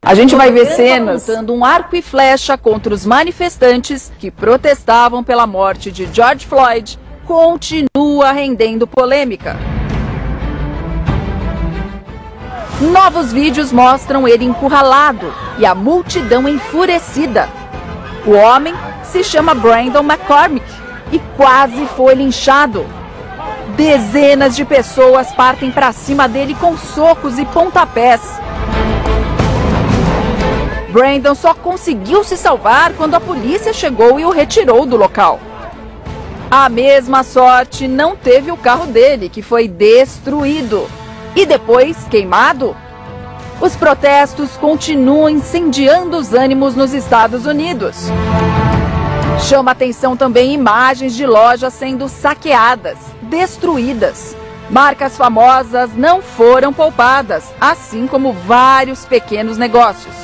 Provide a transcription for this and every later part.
A gente vai ver cenas apontando um arco e flecha contra os manifestantes que protestavam pela morte de George Floyd, continua rendendo polêmica. Novos vídeos mostram ele encurralado e a multidão enfurecida. O homem se chama Brandon McCormick e quase foi linchado. Dezenas de pessoas partem para cima dele com socos e pontapés. Brandon só conseguiu se salvar quando a polícia chegou e o retirou do local. A mesma sorte não teve o carro dele, que foi destruído e depois queimado. Os protestos continuam incendiando os ânimos nos Estados Unidos. Chama atenção também imagens de lojas sendo saqueadas, destruídas. Marcas famosas não foram poupadas, assim como vários pequenos negócios.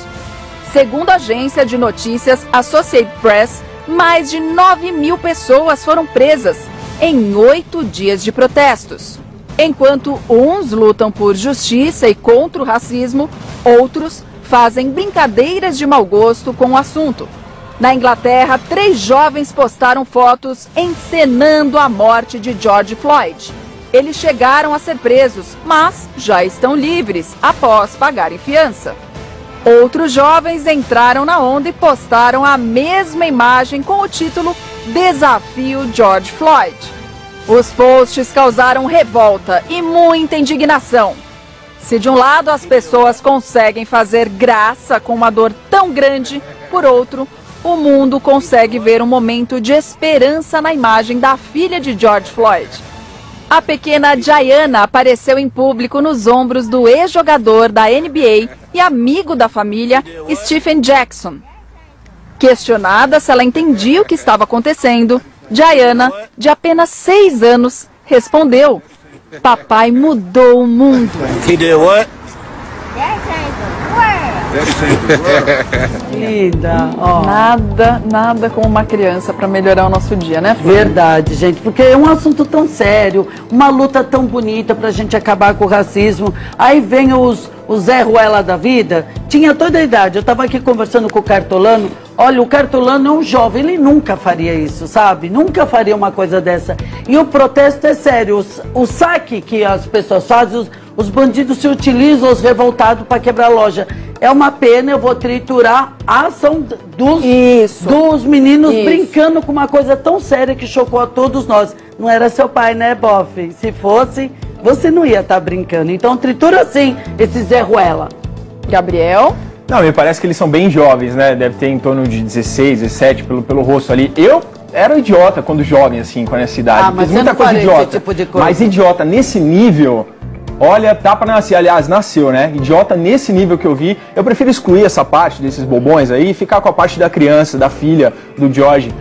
Segundo a agência de notícias Associated Press, mais de 9.000 pessoas foram presas em 8 dias de protestos. Enquanto uns lutam por justiça e contra o racismo, outros fazem brincadeiras de mau gosto com o assunto. Na Inglaterra, 3 jovens postaram fotos encenando a morte de George Floyd. Eles chegaram a ser presos, mas já estão livres após pagarem fiança. Outros jovens entraram na onda e postaram a mesma imagem com o título Desafio George Floyd. Os posts causaram revolta e muita indignação. Se de um lado as pessoas conseguem fazer graça com uma dor tão grande, por outro, o mundo consegue ver um momento de esperança na imagem da filha de George Floyd. A pequena Diana apareceu em público nos ombros do ex-jogador da NBA e amigo da família, Stephen Jackson. Questionada se ela entendia o que estava acontecendo, Diana, de apenas 6 anos, respondeu: "Papai mudou o mundo." Linda, ó. Nada como uma criança para melhorar o nosso dia, né, Flor? Verdade, gente, porque é um assunto tão sério, uma luta tão bonita pra gente acabar com o racismo. Aí vem o Zé Ruela da vida, tinha toda a idade. Eu tava aqui conversando com o Cartolano. Olha, o Cartolano é um jovem, ele nunca faria isso, sabe? Nunca faria uma coisa dessa. E o protesto é sério. O saque que as pessoas fazem, os bandidos se utilizam, os revoltados, para quebrar a loja. É uma pena, eu vou triturar a ação dos meninos brincando com uma coisa tão séria que chocou a todos nós. Não era seu pai, né, Boff? Se fosse, você não ia estar brincando. Então tritura sim esse Zé Ruela. Gabriel? Não, me parece que eles são bem jovens, né? Deve ter em torno de 16, 17, pelo rosto ali. Eu era idiota quando jovem, assim, com essa idade. Mas muita coisa idiota. Tipo de coisa. Mas idiota nesse nível, olha, tá pra nascer. Aliás, nasceu, né? Idiota nesse nível que eu vi. Eu prefiro excluir essa parte desses bobões aí e ficar com a parte da criança, da filha, do George.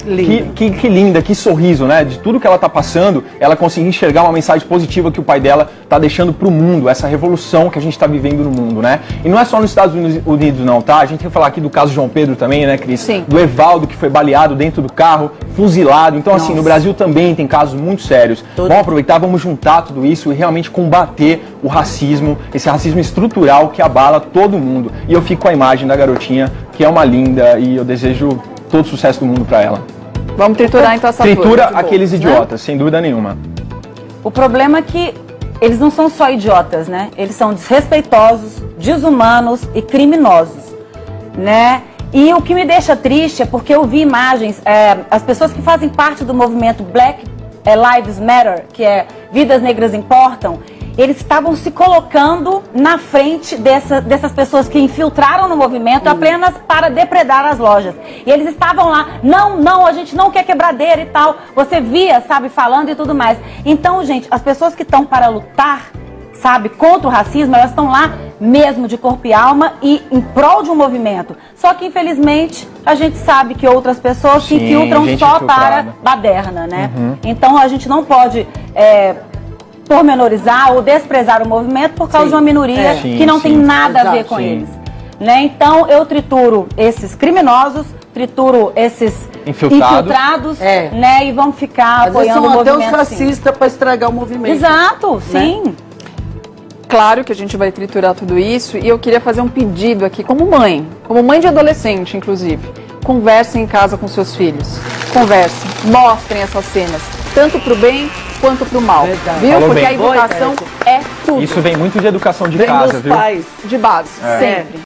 Que linda, que sorriso, né? De tudo que ela tá passando, ela conseguir enxergar uma mensagem positiva que o pai dela tá deixando pro mundo, essa revolução que a gente tá vivendo no mundo, né? E não é só nos Estados Unidos não, tá? A gente tem que falar aqui do caso João Pedro também, né, Cris? Sim. Do Evaldo, que foi baleado dentro do carro, fuzilado. Então, assim, no Brasil também tem casos muito sérios. Vamos aproveitar, vamos juntar tudo isso e realmente combater o racismo, esse racismo estrutural que abala todo mundo. E eu fico com a imagem da garotinha, que é uma linda, e eu desejo todo o sucesso do mundo pra ela. Vamos triturar então essa Tritura flor, aqueles idiotas, sem dúvida nenhuma. O problema é que eles não são só idiotas, né? Eles são desrespeitosos, desumanos e criminosos, né? E o que me deixa triste é porque eu vi imagens, as pessoas que fazem parte do movimento Black Lives Matter, que é Vidas Negras Importam, eles estavam se colocando na frente dessas pessoas que infiltraram no movimento apenas para depredar as lojas. E eles estavam lá, não, a gente não quer quebradeira e tal. Você via, sabe, falando e tudo mais. Então, gente, as pessoas que estão para lutar, sabe, contra o racismo, elas estão lá mesmo de corpo e alma e em prol de um movimento. Só que, infelizmente, a gente sabe que outras pessoas se infiltram só para baderna, né? Então, a gente não pode pormenorizar ou desprezar o movimento por causa de uma minoria que não tem nada a ver com eles. Né? Então, eu trituro esses criminosos, trituro esses infiltrados, né? E vamos ficar apoiando o movimento. Até os racistas para estragar o movimento. Exato, sim. Né? Claro que a gente vai triturar tudo isso e eu queria fazer um pedido aqui como mãe de adolescente, inclusive. Conversem em casa com seus filhos. Conversem, mostrem essas cenas, tanto pro bem quanto pro mal. Verdade. Viu? Falou Porque bem. a educação é tudo. Isso vem muito de educação de Vem casa, dos viu? pais. De base, sempre.